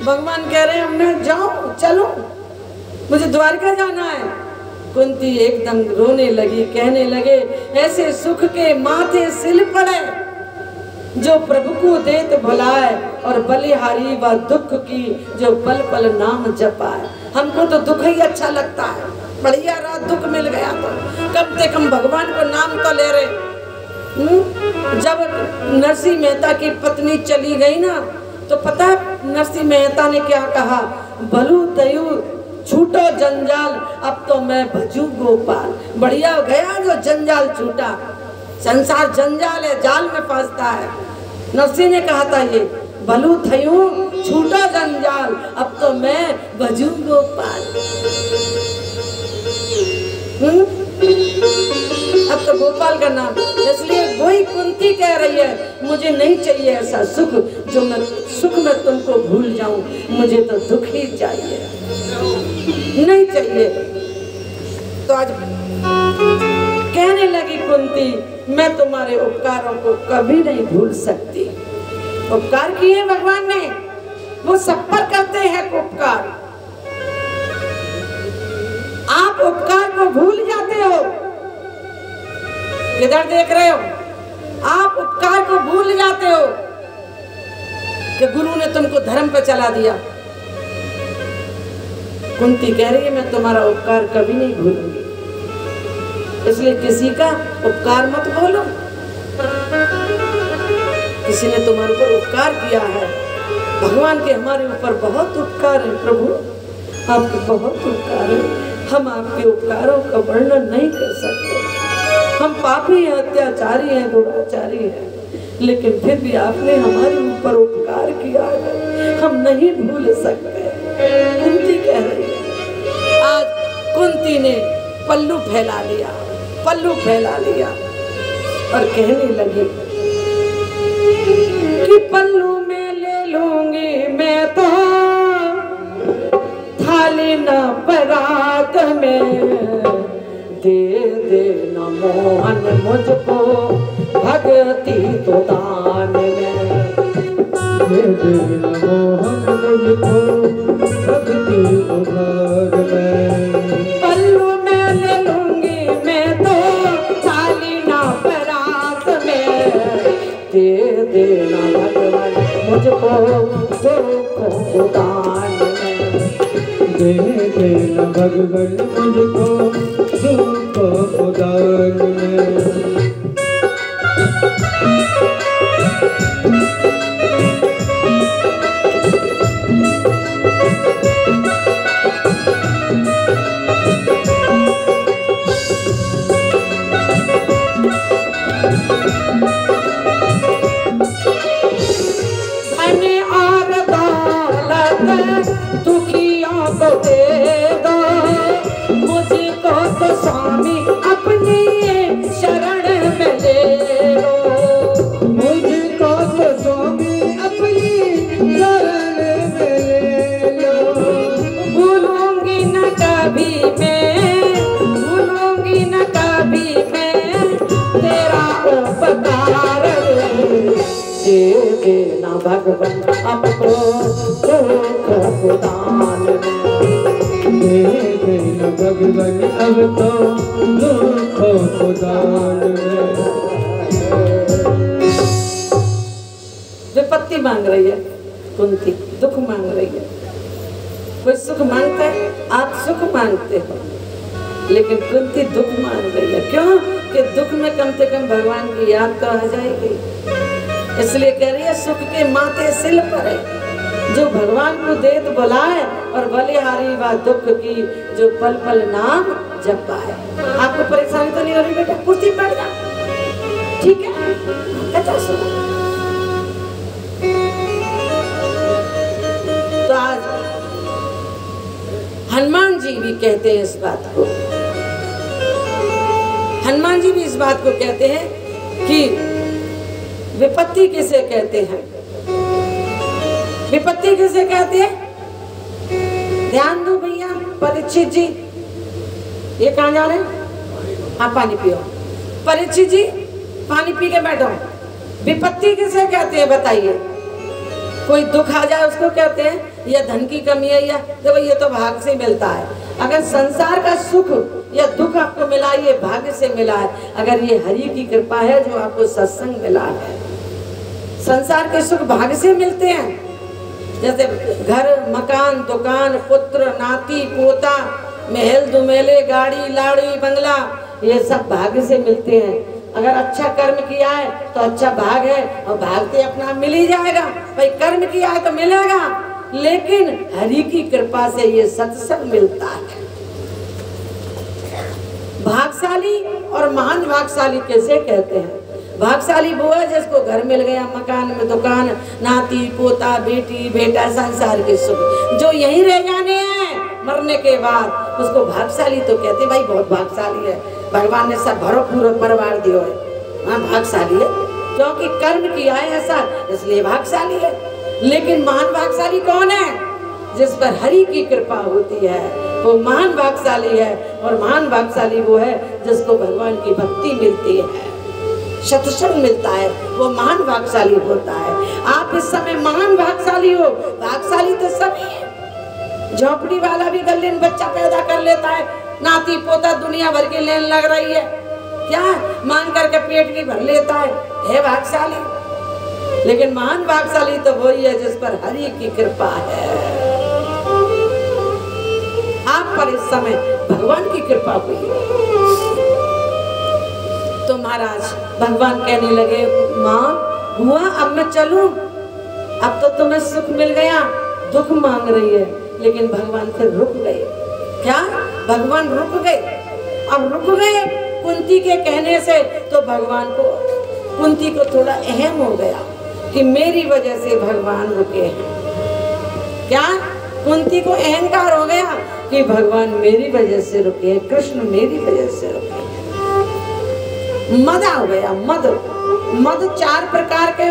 भगवान कह रहे हैं मैं जाऊं, चलो मुझे द्वारका जाना है। कुंती एकदम रोने लगी, कहने लगे ऐसे सुख के माथे सिल पड़े जो प्रभु को देत भुलाए, और बलिहारी व दुख की जो पल पल नाम जपाए। हमको तो दुख ही अच्छा लगता है, बढ़िया रात दुख मिल गया तो कम से कम भगवान को नाम तो ले रहे। जब नरसिंह मेहता की पत्नी चली गई ना, तो पता है नरसिंह मेहता ने क्या कहा, भलू तयू छूटो जंजाल, अब तो मैं भजू गोपाल। बढ़िया हो गया जो जंजाल छूटा, संसार जंजाल है, जाल में फंसता है। नरसिंह ने कहा था ये, भलू थयू छूटो जंजाल, अब तो मैं भजू गोपाल। अब तो गोपाल का नाम, इसलिए वही कुंती कह रही है मुझे नहीं चाहिए ऐसा सुख जो मैं सुख में तुमको भूल जाऊं, मुझे तो दुख ही चाहिए, नहीं चाहिए। तो आज कहने लगी कुंती मैं तुम्हारे उपकारों को कभी नहीं भूल सकती। उपकार किए भगवान ने, वो सब पर करते हैं उपकार, आप उपकार को भूल जाते हो। इधर देख रहे हो, आप उपकार को भूल जाते हो कि गुरु ने तुमको धर्म पे चला दिया। कुंती कह रही है मैं तुम्हारा उपकार कभी नहीं भूलूंगी, इसलिए किसी का उपकार मत भूलो। किसी ने तुम्हारे ऊपर उपकार किया है, भगवान के हमारे ऊपर बहुत उपकार है। प्रभु आपके बहुत उपकार है, हम आपके उपकारों का वर्णन नहीं कर सकते। हम पापी हैं, अत्याचारी हैं, दुराचारी हैं, लेकिन फिर भी आपने हमारे ऊपर उपकार किया है, हम नहीं भूल सकते। कुंती कह रही है। आज कुंती ने पल्लू फैला लिया, पल्लू फैला लिया और कहने लगी कि पल्लू में ले लूंगी मैं तो थाली न परात में, दे देना मोहन मुझको भक्ति तो दान में, दे देना मोहन मुझको भक्ति तो दान में। पल्लू में ले लूंगी मैं तो थाली ना परात में, दे देना भगवान मुझको दुख को दान में, दे देना भगवान मुझको दुख को दान में। भगवान आपको दुख को दान में, दे देना भगवान आपको दुख को दान में। विपत्ति मांग रही है कुंती, दुख मांग रही है। कोई सुख मांगता है, आप सुख मांगते हो, लेकिन कुंती दुख मांग रही है। क्यों? कि दुख में कम से कम भगवान की याद तो आ जाएगी, इसलिए कह रही है सुख के माथे सिल पड़े जो भगवान को देत बुलाए, और बलिहारी व दुख की जो पल पल नाम जपाए। आपको परेशानी तो नहीं हो रही बेटा? कुर्सी बैठ जा, ठीक है? अच्छा सुनो, तो आज हनुमान जी भी कहते हैं इस बात को, हनुमान जी भी इस बात को कहते हैं कि विपत्ति किसे कहते हैं? विपत्ति किसे कहते हैं? ध्यान दो भैया, परीक्षित जी ये कहाँ जा रहे हैं? हाँ पानी पियो। परीक्षित जी पानी पी के बैठो। विपत्ति किसे कहते हैं बताइए? कोई दुख आ जाए उसको कहते हैं, या धन की कमी है, या देखो ये तो भाग्य से मिलता है। अगर संसार का सुख या दुख आपको मिला ये भाग्य से मिला है। अगर ये हरि की कृपा है जो आपको सत्संग मिला है। संसार के सुख भाग्य से मिलते हैं, जैसे घर मकान दुकान पुत्र नाती पोता महल दुमेले गाड़ी लाड़ी बंगला, ये सब भाग्य से मिलते हैं। अगर अच्छा कर्म किया है तो अच्छा भाग है, और भाग तो अपना मिल ही जाएगा। भाई कर्म किया है तो मिलेगा, लेकिन हरि की कृपा से ये सत्संग मिलता है। भाग्यशाली और महान भाग्यशाली कैसे कहते हैं? भाग्यशाली वो है जिसको घर मिल गया, मकान में दुकान, नाती पोता बेटी बेटा, संसार के सुख जो यहीं रह जाने हैं मरने के बाद, उसको भाग्यशाली तो कहते। भाई बहुत भाग्यशाली है, भगवान ने सब भरपूर परिवार दियो है, हाँ भाग्यशाली है, क्योंकि कर्म किया है ऐसा इसलिए भाग्यशाली है। लेकिन महान भाग्यशाली कौन है? जिस पर हरि की कृपा होती है वो महान भाग्यशाली है। और महान भाग्यशाली वो है जिसको भगवान की भक्ति मिलती है, सत्संग मिलता है, वो महान भाग्यशाली होता है। आप इस समय महान भाग्यशाली हो। भाग्यशाली तो सभी है। झोपड़ी वाला भी गले में बच्चा पैदा कर लेता है, नाती पोता दुनिया भर के लेने लग रही है, क्या मांग करके पेट भी भर लेता है भाग्यशाली। लेकिन महान भाग्यशाली तो वही है जिस पर हरि की कृपा है। आप पर इस समय भगवान की कृपा हुई है। तो महाराज भगवान कहने लगे, माँ हुआ अब मैं चलूं, अब तो तुम्हें सुख मिल गया, दुख मांग रही है। लेकिन भगवान फिर रुक गए। क्या भगवान रुक गए? अब रुक गए कुंती के कहने से, तो भगवान को कुंती को थोड़ा अहम हो गया कि मेरी वजह से भगवान रुके हैं। क्या कुंती को अहंकार हो गया कि भगवान मेरी वजह से रुके हैं, कृष्ण मेरी वजह से रुके हैं। मद हो गया, मद। मद 4 प्रकार के